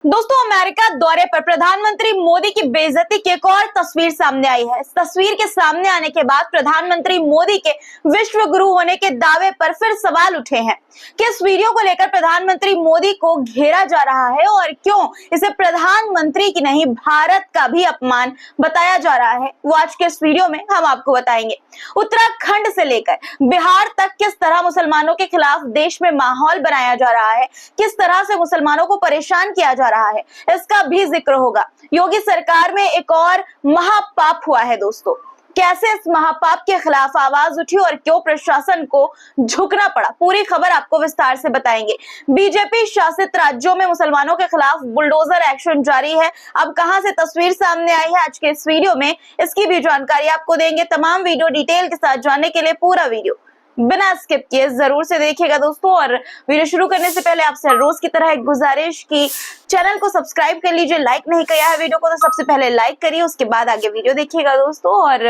दोस्तों, अमेरिका दौरे पर प्रधानमंत्री मोदी की बेइज्जती की एक और तस्वीर सामने आई है। इस तस्वीर के सामने आने के बाद प्रधानमंत्री मोदी के विश्व गुरु होने के दावे पर फिर सवाल उठे हैं कि इस वीडियो को लेकर प्रधानमंत्री मोदी को घेरा जा रहा है और क्यों इसे प्रधानमंत्री की नहीं भारत का भी अपमान बताया जा रहा है। वो आज के इस वीडियो में हम आपको बताएंगे। उत्तराखंड से लेकर बिहार तक किस तरह मुसलमानों के खिलाफ देश में माहौल बनाया जा रहा है, किस तरह से मुसलमानों को परेशान किया जा रहा है, इसका भी जिक्र होगा। योगी सरकार में एक और महापाप हुआ है दोस्तों। कैसे इस महापाप के खिलाफ आवाज उठी और क्यों प्रशासन को झुकना पड़ा, पूरी खबर आपको विस्तार से बताएंगे। बीजेपी शासित राज्यों में मुसलमानों के खिलाफ बुलडोजर एक्शन जारी है। अब कहां से तस्वीर सामने आई है, आज के इस वीडियो में इसकी भी जानकारी आपको देंगे। तमाम वीडियो डिटेल के साथ जानने के लिए पूरा वीडियो बिना स्किप किए जरूर से देखिएगा दोस्तों। और वीडियो शुरू करने से पहले आपसे रोज की तरह एक गुजारिश की चैनल को सब्सक्राइब कर लीजिए। लाइक नहीं किया है वीडियो को तो सबसे पहले लाइक करिए, उसके बाद आगे वीडियो देखिएगा दोस्तों। और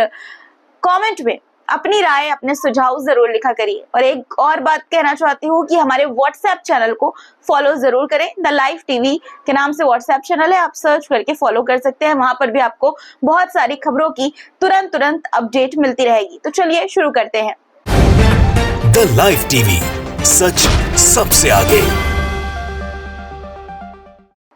कमेंट में अपनी राय, अपने सुझाव जरूर लिखा करिए। और एक और बात कहना चाहती हूँ कि हमारे व्हाट्सएप चैनल को फॉलो जरूर करें। द लाइव टीवी के नाम से व्हाट्सएप चैनल है, आप सर्च करके फॉलो कर सकते हैं। वहां पर भी आपको बहुत सारी खबरों की तुरंत अपडेट मिलती रहेगी। तो चलिए शुरू करते हैं। द लाइव टीवी, सच सबसे आगे।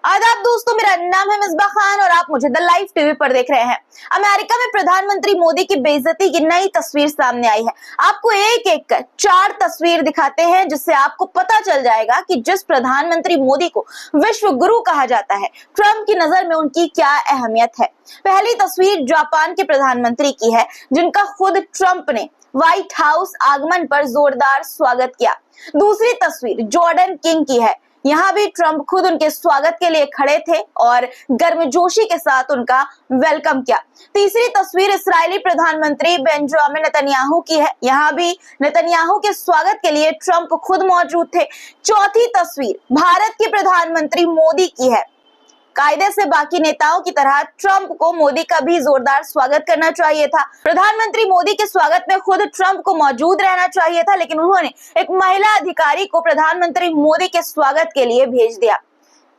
आदाब दोस्तों, मेरा नाम है मिसबा खान और आप मुझे द लाइव टीवी पर देख रहे हैं। अमेरिका में प्रधानमंत्री मोदी की बेइज्जती की नई तस्वीर सामने आई है। आपको एक एक कर 4 तस्वीर दिखाते हैं जिससे आपको पता चल जाएगा कि जिस प्रधानमंत्री मोदी को विश्व गुरु कहा जाता है, ट्रंप की नजर में उनकी क्या अहमियत है। पहली तस्वीर जापान के प्रधानमंत्री की है, जिनका खुद ट्रंप ने व्हाइट हाउस आगमन पर जोरदार स्वागत किया। दूसरी तस्वीर जॉर्डन किंग की है। यहाँ भी ट्रंप खुद उनके स्वागत के लिए खड़े थे और गर्मजोशी के साथ उनका वेलकम किया। तीसरी तस्वीर इस्राएली प्रधानमंत्री बेंजामिन नेतन्याहू की है। यहाँ भी नेतन्याहू के स्वागत के लिए ट्रंप खुद मौजूद थे। चौथी तस्वीर भारत के प्रधानमंत्री मोदी की है। कायदे से बाकी नेताओं की तरह ट्रंप को मोदी का भी जोरदार स्वागत करना चाहिए था। प्रधानमंत्री मोदी के स्वागत में खुद ट्रंप को मौजूद रहना चाहिए था, लेकिन उन्होंने एक महिला अधिकारी को प्रधानमंत्री मोदी के स्वागत के लिए भेज दिया।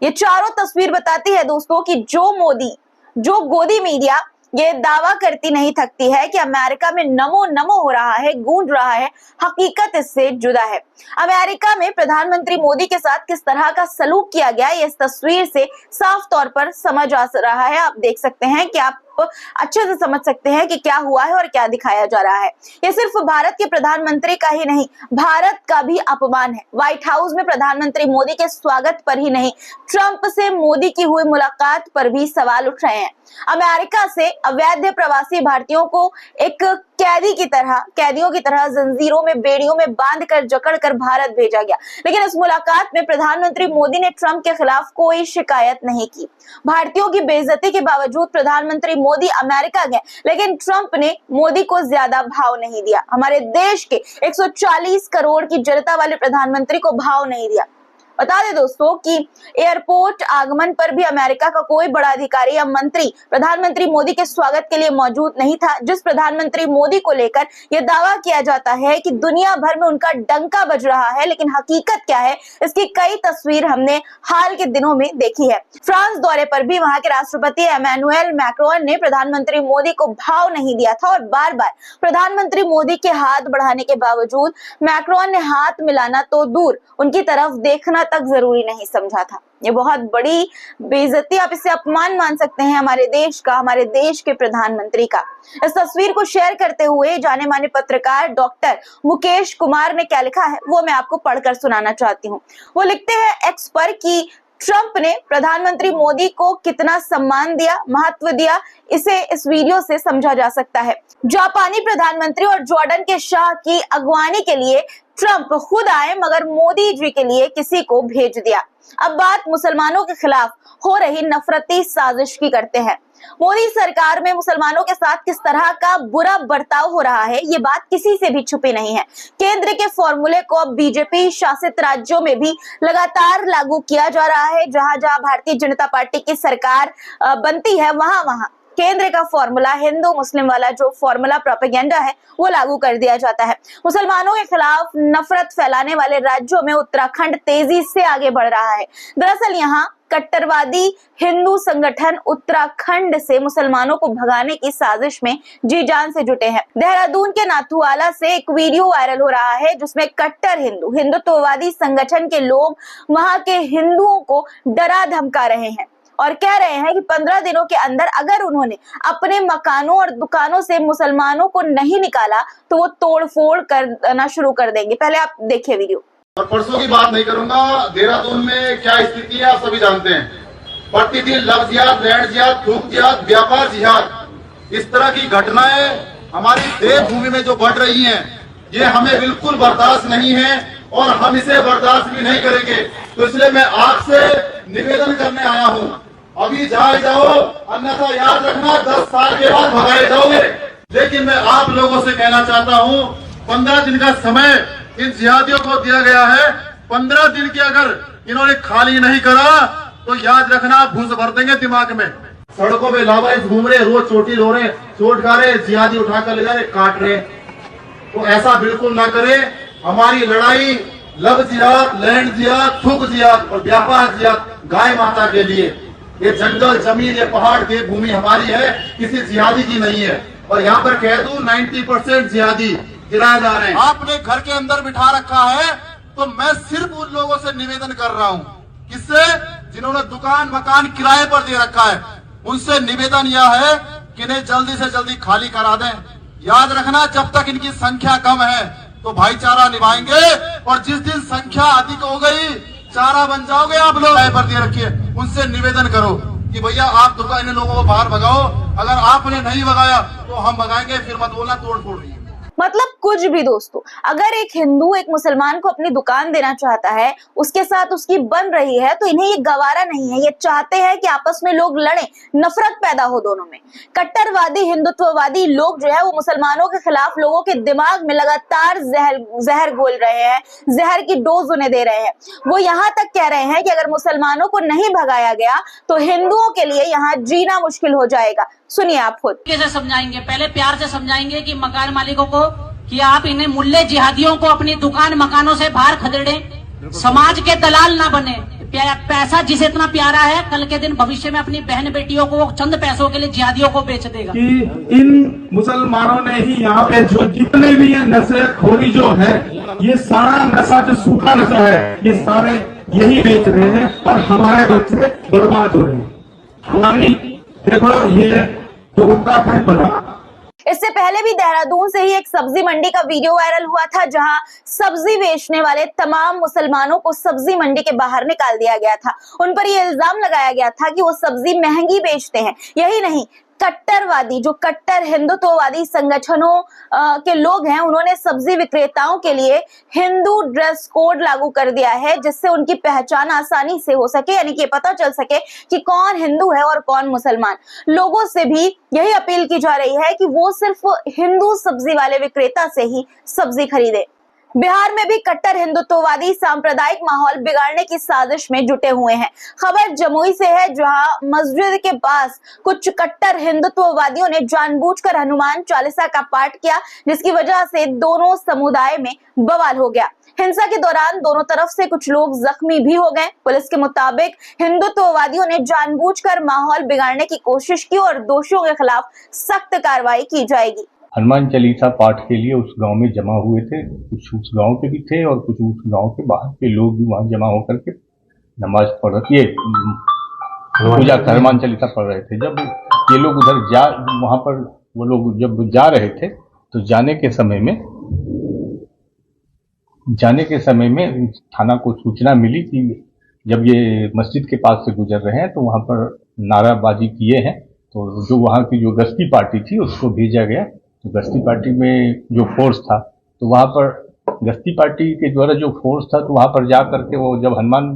ये चारों तस्वीर बताती है दोस्तों कि जो गोदी मीडिया ये दावा करती नहीं थकती है कि अमेरिका में नमो नमो हो रहा है, गूंज रहा है, हकीकत इससे जुदा है। अमेरिका में प्रधानमंत्री मोदी के साथ किस तरह का सलूक किया गया, ये इस तस्वीर से साफ तौर पर समझ आ रहा है। आप देख सकते हैं कि आप अच्छे से समझ सकते हैं कि क्या हुआ है और क्या दिखाया जा रहा है। ये सिर्फ भारत के प्रधानमंत्री का ही नहीं, भारत का भी अपमान है। व्हाइट हाउस में प्रधानमंत्री मोदी के स्वागत पर ही नहीं, ट्रंप से मोदी की हुई मुलाकात पर भी सवाल उठ रहे हैं। अमेरिका से अवैध प्रवासी भारतीयों को एक कैदियों की तरह जंजीरों में, बेड़ियों में बांधकर जकड़कर भारत भेजा गया, लेकिन इस मुलाकात में प्रधानमंत्री मोदी ने ट्रंप के खिलाफ कोई शिकायत नहीं की। भारतीयों की बेइज्जती के बावजूद प्रधानमंत्री मोदी अमेरिका गए, लेकिन ट्रंप ने मोदी को ज्यादा भाव नहीं दिया। हमारे देश के 140 करोड़ की जनता वाले प्रधानमंत्री को भाव नहीं दिया। बता दें दोस्तों कि एयरपोर्ट आगमन पर भी अमेरिका का कोई बड़ा अधिकारी या मंत्री प्रधानमंत्री मोदी के स्वागत के लिए मौजूद नहीं था। जिस प्रधानमंत्री मोदी को लेकर यह दावा किया जाता है कि दुनिया भर में उनका डंका बज रहा है, लेकिन हकीकत क्या है, इसकी कई तस्वीर हमने हाल के दिनों में देखी है। फ्रांस दौरे पर भी वहां के राष्ट्रपति इमैनुएल मैक्रोन ने प्रधानमंत्री मोदी को भाव नहीं दिया था और बार बार प्रधानमंत्री मोदी के हाथ बढ़ाने के बावजूद मैक्रोन ने हाथ मिलाना तो दूर, उनकी तरफ देखना तक जरूरी नहीं समझा था। ये बहुत बड़ी बेइज्जती, आप इसे अपमान मान सकते हैं हमारे देश का, हमारे देश के प्रधानमंत्री का। इस तस्वीर को शेयर करते हुए जाने माने पत्रकार डॉक्टर मुकेश कुमार ने क्या लिखा है वो मैं आपको पढ़कर सुनाना चाहती हूँ। वो लिखते हैं एक्स पर कि ट्रंप ने प्रधानमंत्री मोदी को कितना सम्मान दिया, महत्व दिया, इसे इस वीडियो से समझा जा सकता है। जापानी प्रधानमंत्री और जॉर्डन के शाह की अगवानी के लिए ट्रंप खुद आए, मगर मोदी जी के लिए किसी को भेज दिया। अब बात मुसलमानों के खिलाफ हो रही नफरती साजिश की करते हैं। मोदी सरकार में मुसलमानों के साथ किस तरह का बुरा बर्ताव हो रहा है, ये बात किसी से भी छुपी नहीं है। केंद्र के फॉर्मूले को अब बीजेपी शासित राज्यों में भी लगातार लागू किया जा रहा है। जहां जहां भारतीय जनता पार्टी की सरकार बनती है, वहां वहां केंद्र का फॉर्मूला, हिंदू मुस्लिम वाला जो फॉर्मूला प्रोपेगेंडा है वो लागू कर दिया जाता है। मुसलमानों के खिलाफ नफरत फैलाने वाले राज्यों में उत्तराखंड तेजी से आगे बढ़ रहा है। दरअसल यहाँ कट्टरवादी हिंदू संगठन उत्तराखंड से मुसलमानों को भगाने की साजिश में जी जान से जुटे हैं। देहरादून के नाथुवाला से एक वीडियो वायरल हो रहा है जिसमें कट्टर हिंदुत्ववादी संगठन के लोग वहां के हिंदुओं को डरा धमका रहे हैं और कह रहे हैं कि 15 दिनों के अंदर अगर उन्होंने अपने मकानों और दुकानों से मुसलमानों को नहीं निकाला तो वो तोड़फोड़ करना शुरू कर देंगे। पहले आप देखिए वीडियो। और परसों की बात नहीं करूंगा, देहरादून में क्या स्थिति है आप सभी जानते हैं। प्रतिदिन लव जिहाद, लैंड जिहाद, थूक जिहाद, व्यापार जिहाद, इस तरह की घटनाएं हमारी देवभूमि में जो बढ़ रही हैं, ये हमें बिल्कुल बर्दाश्त नहीं है और हम इसे बर्दाश्त भी नहीं करेंगे। तो इसलिए मैं आपसे निवेदन करने आया हूँ, अभी जाओ, अन्यथा याद रखना 10 साल के बाद भगाए जाओगे। लेकिन मैं आप लोगों से कहना चाहता हूँ, 15 दिन का समय इन जिहादियों को दिया गया है। 15 दिन के अगर इन्होंने खाली नहीं करा तो याद रखना भूस भर देंगे दिमाग में। सड़कों पे लावारिस घूम रहे, रोज चोटी रो रहे, चोट खा रहे, जिहादी उठाकर ले जा रहे, काट रहे। तो ऐसा बिल्कुल ना करें। हमारी लड़ाई लव जिहाद, लैंड जिहाद, थूक जिहाद और व्यापार जिहाद गाय माता के लिए। ये जंगल, जमीन, ये पहाड़, देवभूमि हमारी है, किसी जिहादी की नहीं है। और यहाँ पर कह दूं 90% जिहादी किराएदार हैं। आपने घर के अंदर बिठा रखा है, तो मैं सिर्फ उन लोगों से निवेदन कर रहा हूँ, किससे? जिन्होंने दुकान मकान किराए पर दे रखा है, उनसे निवेदन यह है कि इन्हें जल्दी से जल्दी खाली करा दें। याद रखना, जब तक इनकी संख्या कम है तो भाईचारा निभाएंगे और जिस दिन संख्या अधिक हो गई चारा बन जाओगे आप लोग। किराए पर दे रखिए, उनसे निवेदन करो कि भैया आप दुकान इन लोगों को बाहर भगाओ। अगर आपने नहीं भगाया तो हम भगाएंगे, फिर मत बोलना तोड़ फोड़ रही है। मतलब कुछ भी दोस्तों, अगर एक हिंदू एक मुसलमान को अपनी दुकान देना चाहता है, उसके साथ उसकी बन रही है, तो इन्हें ये गवारा नहीं है। ये चाहते हैं कि आपस में लोग लड़ें, नफरत पैदा हो दोनों में। कट्टरवादी हिंदुत्ववादी लोग जो है वो मुसलमानों के खिलाफ लोगों के दिमाग में लगातार जहर घोल रहे हैं, जहर की डोज उन्हें दे रहे हैं। वो यहाँ तक कह रहे हैं कि अगर मुसलमानों को नहीं भगाया गया तो हिंदुओं के लिए यहाँ जीना मुश्किल हो जाएगा। सुनिए आप खुद। कैसे समझाएंगे? पहले प्यार से समझाएंगे कि मकान मालिकों को कि आप इन्हें मुल्ले जिहादियों को अपनी दुकान मकानों से बाहर खदेड़ें, समाज के दलाल ना बने। पैसा जिसे इतना प्यारा है, कल के दिन भविष्य में अपनी बहन बेटियों को चंद पैसों के लिए जिहादियों को बेच देगा। कि इन मुसलमानों ने ही यहाँ पे जो जितने भी ये नशेखोरी जो है, ये सारा नशा जो सूखा नशा है, ये सारे यही बेच रहे हैं और हमारे बच्चे बर्बाद हो रहे हैं। हमारी देखो ये जो उत्तराखंड बना, इससे पहले भी देहरादून से ही एक सब्जी मंडी का वीडियो वायरल हुआ था जहां सब्जी बेचने वाले तमाम मुसलमानों को सब्जी मंडी के बाहर निकाल दिया गया था। उन पर यह इल्जाम लगाया गया था कि वो सब्जी महंगी बेचते हैं। यही नहीं, कट्टरवादी जो कट्टर हिंदुत्ववादी संगठनों के लोग हैं, उन्होंने सब्जी विक्रेताओं के लिए हिंदू ड्रेस कोड लागू कर दिया है जिससे उनकी पहचान आसानी से हो सके, यानी कि पता चल सके कि कौन हिंदू है और कौन मुसलमान। लोगों से भी यही अपील की जा रही है कि वो सिर्फ हिंदू सब्जी वाले विक्रेता से ही सब्जी खरीदे। बिहार में भी कट्टर हिंदुत्ववादी सांप्रदायिक माहौल बिगाड़ने की साजिश में जुटे हुए हैं। खबर जमुई से है जहां मस्जिद के पास कुछ कट्टर हिंदुत्ववादियों ने जानबूझकर हनुमान चालीसा का पाठ किया, जिसकी वजह से दोनों समुदाय में बवाल हो गया। हिंसा के दौरान दोनों तरफ से कुछ लोग जख्मी भी हो गए। पुलिस के मुताबिक हिंदुत्ववादियों ने जानबूझकर माहौल बिगाड़ने की कोशिश की और दोषियों के खिलाफ सख्त कार्रवाई की जाएगी। हनुमान चालीसा पाठ के लिए उस गांव में जमा हुए थे। कुछ उस गांव के भी थे और कुछ उस गांव के बाहर के लोग भी वहां जमा होकर के नमाज पढ़ रहे, पूजा हनुमान चालीसा पढ़ रहे थे। जब ये लोग उधर वहां पर वो लोग जब जा रहे थे तो जाने के समय में थाना को सूचना मिली कि जब ये मस्जिद के पास से गुजर रहे हैं तो वहां पर नाराबाजी किए हैं। तो जो वहां की जो गश्ती पार्टी थी उसको भेजा गया। तो गश्ती पार्टी में जो फोर्स था, तो वहां पर गश्ती पार्टी के द्वारा जो फोर्स था, तो वहां पर जा करके वो जब हनुमान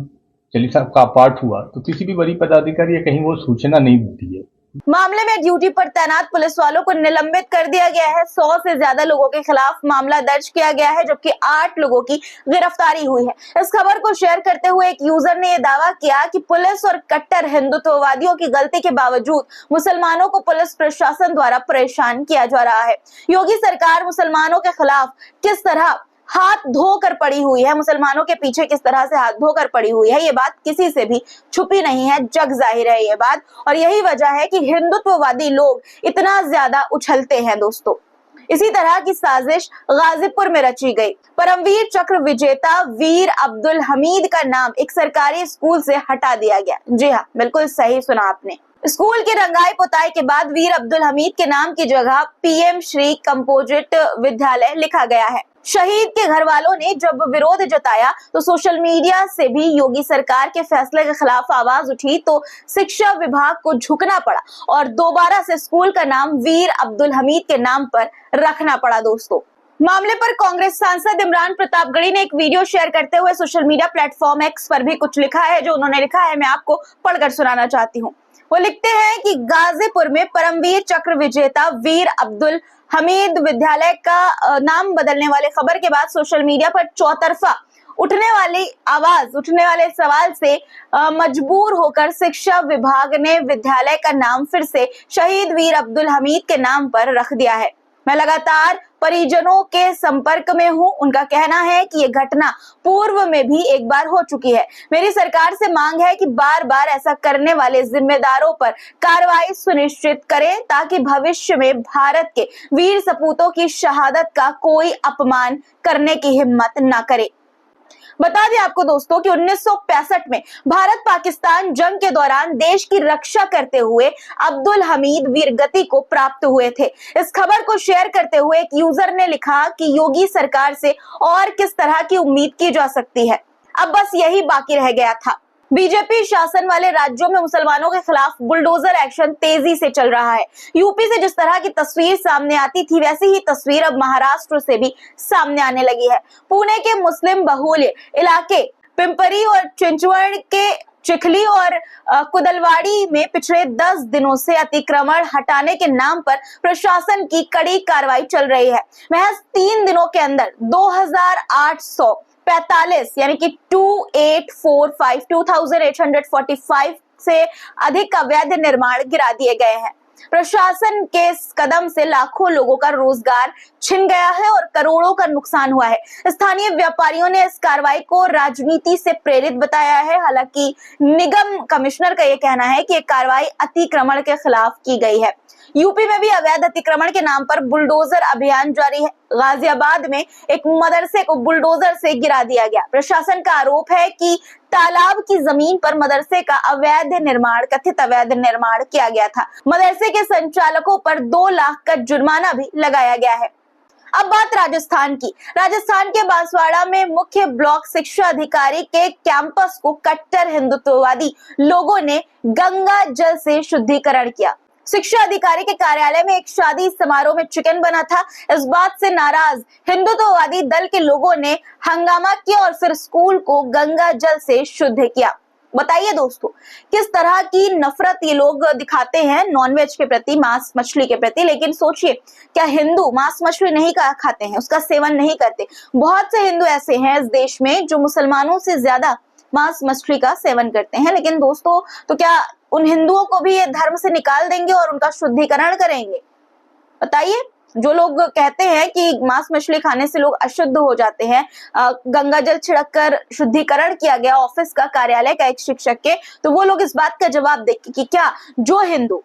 चालीसा का पाठ हुआ तो किसी भी बड़ी पदाधिकारी या कहीं वो सूचना नहीं दी है। मामले में ड्यूटी पर तैनात पुलिस वालों को निलंबित कर दिया गया है। 100 से ज्यादा लोगों के खिलाफ मामला दर्ज किया गया है, जबकि 8 लोगों की गिरफ्तारी हुई है। इस खबर को शेयर करते हुए एक यूजर ने यह दावा किया कि पुलिस और कट्टर हिंदुत्ववादियों की गलती के बावजूद मुसलमानों को पुलिस प्रशासन द्वारा परेशान किया जा रहा है। योगी सरकार मुसलमानों के खिलाफ किस तरह हाथ धोकर पड़ी हुई है, मुसलमानों के पीछे किस तरह से हाथ धोकर पड़ी हुई है, ये बात किसी से भी छुपी नहीं है, जग जाहिर है ये बात। और यही वजह है कि हिंदुत्ववादी लोग इतना ज्यादा उछलते हैं दोस्तों। इसी तरह की साजिश गाजीपुर में रची गई। परमवीर चक्र विजेता वीर अब्दुल हमीद का नाम एक सरकारी स्कूल से हटा दिया गया। जी हाँ, बिल्कुल सही सुना आपने। स्कूल की रंगाई पुताई के बाद वीर अब्दुल हमीद के नाम की जगह पीएम श्री कंपोजिट विद्यालय लिखा गया है। शहीद के घर वालों ने जब विरोध जताया तो सोशल मीडिया से भी योगी सरकार के फैसले के खिलाफ आवाज उठी, तो शिक्षा विभाग को झुकना पड़ा और दोबारा से स्कूल का नाम वीर अब्दुल हमीद के नाम पर रखना पड़ा दोस्तों। मामले पर कांग्रेस सांसद इमरान प्रतापगढ़ी ने एक वीडियो शेयर करते हुए सोशल मीडिया प्लेटफॉर्म एक्स पर भी कुछ लिखा है। जो उन्होंने लिखा है मैं आपको पढ़कर सुनाना चाहती हूँ। वो लिखते हैं कि गाजीपुर में परमवीर चक्र विजेता वीर अब्दुल हमीद विद्यालय का नाम बदलने वाले खबर के बाद सोशल मीडिया पर चौतरफा उठने वाले सवाल से मजबूर होकर शिक्षा विभाग ने विद्यालय का नाम फिर से शहीद वीर अब्दुल हमीद के नाम पर रख दिया है। मैं लगातार परिजनों के संपर्क में हूं। उनका कहना है कि ये घटना पूर्व में भी एक बार हो चुकी है। मेरी सरकार से मांग है कि बार बार ऐसा करने वाले जिम्मेदारों पर कार्रवाई सुनिश्चित करें, ताकि भविष्य में भारत के वीर सपूतों की शहादत का कोई अपमान करने की हिम्मत न करे। बता दें आपको दोस्तों कि 1965 में भारत पाकिस्तान जंग के दौरान देश की रक्षा करते हुए अब्दुल हमीद वीरगति को प्राप्त हुए थे। इस खबर को शेयर करते हुए एक यूजर ने लिखा कि योगी सरकार से और किस तरह की उम्मीद की जा सकती है, अब बस यही बाकी रह गया था। बीजेपी शासन वाले राज्यों में मुसलमानों के खिलाफ बुलडोजर एक्शन तेजी से चल रहा है। यूपी से जिस तरह की तस्वीर सामने आती थी, वैसी ही तस्वीर अब महाराष्ट्र से भी सामने आने लगी है। पुणे के मुस्लिम बहुल इलाके पिंपरी और चिंचवड़ के चिखली और कुदलवाड़ी में पिछले 10 दिनों से अतिक्रमण हटाने के नाम पर प्रशासन की कड़ी कार्रवाई चल रही है। महज 3 दिनों के अंदर 2845 यानी कि 2845 से अधिक अवैध निर्माण गिरा दिए गए हैं। प्रशासन के इस कदम से लाखों लोगों का रोजगार छिन गया है और करोड़ों का नुकसान हुआ है। स्थानीय व्यापारियों ने इस कार्रवाई को राजनीति से प्रेरित बताया है। हालांकि निगम कमिश्नर का यह कहना है कि यह कार्रवाई अतिक्रमण के खिलाफ की गई है। यूपी में भी अवैध अतिक्रमण के नाम पर बुलडोजर अभियान जारी है। गाजियाबाद में एक मदरसे को बुलडोजर से गिरा दिया गया। प्रशासन का आरोप है कि तालाब की जमीन पर मदरसे का कथित अवैध निर्माण किया गया था। मदरसे के संचालकों पर 2 लाख का जुर्माना भी लगाया गया है। अब बात राजस्थान की। राजस्थान के बांसवाड़ा में मुख्य ब्लॉक शिक्षा अधिकारी के कैंपस को कट्टर हिंदुत्ववादी लोगों ने गंगा जल से शुद्धिकरण किया। शिक्षा अधिकारी के कार्यालय में एक शादी समारोह में चिकन बना था। इस बात से नाराज हिंदुत्ववादी दल के लोगों ने हंगामा किया और फिर स्कूल को गंगा जल से शुद्ध किया। बताइए दोस्तों, किस तरह की नफरत ये लोग दिखाते हैं नॉनवेज के प्रति, मांस मछली के प्रति। लेकिन सोचिए, क्या हिंदू मांस मछली नहीं खाते हैं, उसका सेवन नहीं करते? बहुत से हिंदू ऐसे हैं इस देश में जो मुसलमानों से ज्यादा मांस मछली का सेवन करते हैं। लेकिन दोस्तों, तो क्या उन हिंदुओं को भी ये धर्म से निकाल देंगे और उनका शुद्धिकरण करेंगे? बताइए। जो लोग कहते हैं कि मांस मछली खाने से लोग अशुद्ध हो जाते हैं, गंगा जल छिड़क कर शुद्धिकरण किया गया ऑफिस का, कार्यालय का एक शिक्षक के, तो वो लोग इस बात का जवाब दें कि क्या जो हिंदू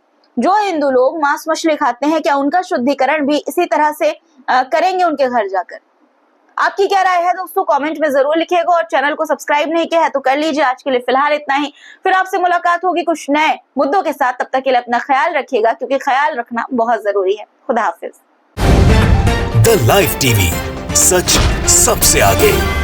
लोग मांस मछली खाते हैं, क्या उनका शुद्धिकरण भी इसी तरह से करेंगे उनके घर जाकर? आपकी क्या राय है दोस्तों, कमेंट में जरूर लिखिएगा। और चैनल को सब्सक्राइब नहीं किया है तो कर लीजिए। आज के लिए फिलहाल इतना ही, फिर आपसे मुलाकात होगी कुछ नए मुद्दों के साथ। तब तक के लिए अपना ख्याल रखिएगा, क्योंकि ख्याल रखना बहुत जरूरी है। खुदा हाफिज। द लाइव टीवी, सच सबसे आगे।